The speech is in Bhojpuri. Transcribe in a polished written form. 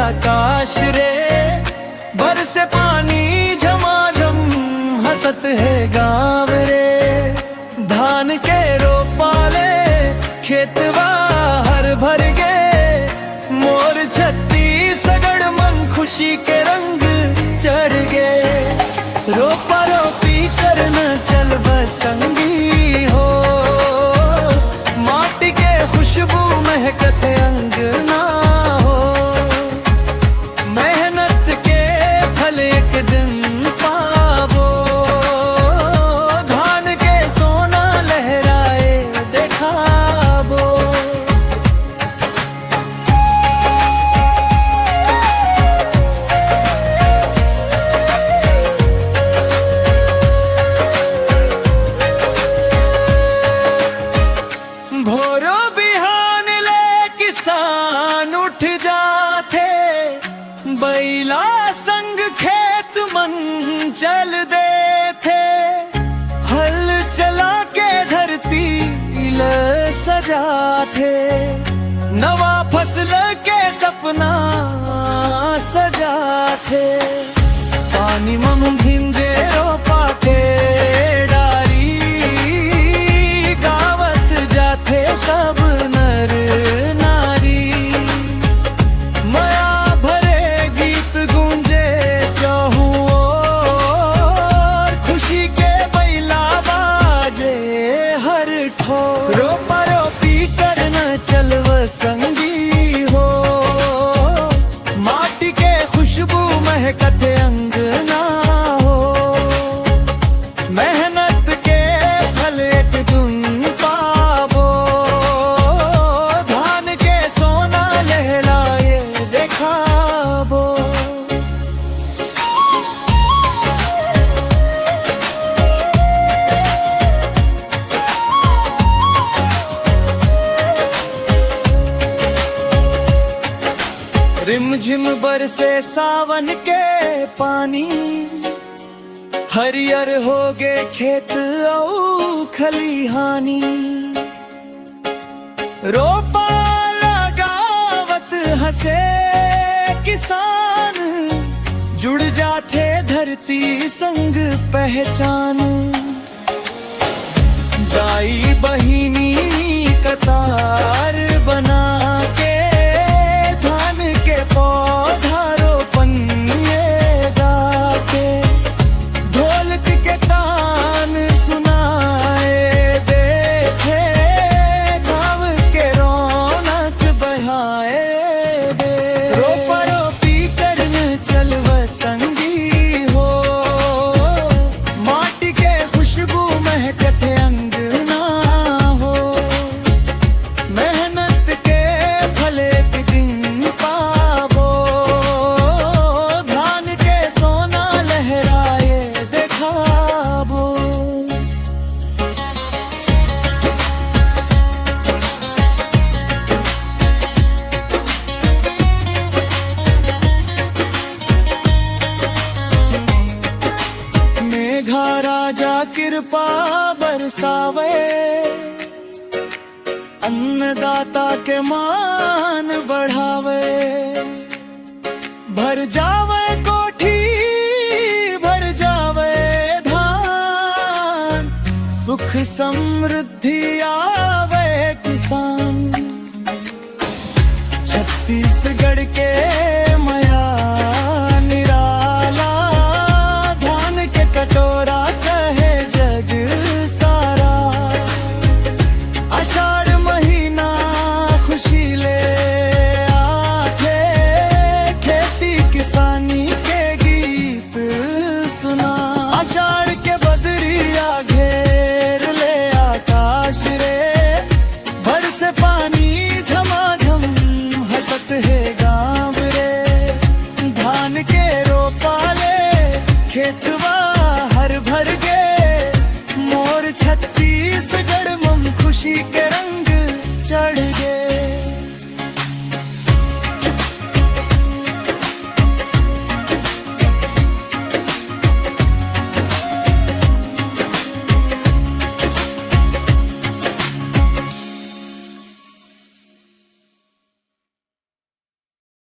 आकाश रे, बरसे पानी झमाझम हंसत है गाँव रे। धान के रोपाले खेतवा हर भर गे, मोर छत्तीसगढ़ मन खुशी के रंग चढ़ गे। रोपा रोपी करना चल बसंगी हो, माटी के खुशबू महकत अंगना हो। मेहनत के फल एक दिन पावो, धान के सोना लहराए देखाबो। भोरो बिहान ले किसान उठ जाते, बैला संग खेत मन चल देते। हल चला के धरती ल सजाते, नवा फसल के सपना सजाते। पानी मम भिंजे रोपा के डारी, गावत जाते सब नर नारी। माया भरे गीत गूंजे चाहूं ओर, खुशी के बैला बाजे हर ठोर। रोपा रोपी करना चलव संगी हो, माटी के खुशबू महकत अंगना हो। मेहनत के फल एक दिन पावो, धान के सोना लहराए देखाबो। रिमझिम बरसे सावन के पानी, हरियर हो गे खेत औ खलिहानी। रोपा लगावत हंसे किसान, जुड़ जाते धरती संग पहचान। दाई बहिनी कतार बना के, धान के पौधा रोपन ये गा के। ढोलक के तान सुनाए देखे, गाँव के रौनक बढ़ाए दे। रोपा रोपी करने चलव संगी हो, माटी के खुशबू महकत अंगना हो। मेहनत के फल एक दिन पावो, धान के सोना लहराए देखाबो। मेघा राजा कृपा बरसावे, अन्नदाता के मान बढ़ावे। भर जावे कोठी भर जावे धान, सुख समृद्धि आवे किसान। छत्तीसगढ़ के मया निराला, धान के कटोरा कहे जग सारा। आषाढ़ महीना खुशी ले आके, खेती किसानी के गीत सुना। आषाढ़ के बदरिया घेर ले आकाश रे, बरसे पानी झमाझम हंसत है गाँव रे। धान के रोपा ले खेतवा हर भर गे, मोर छत्तीसगढ़ मम खुशी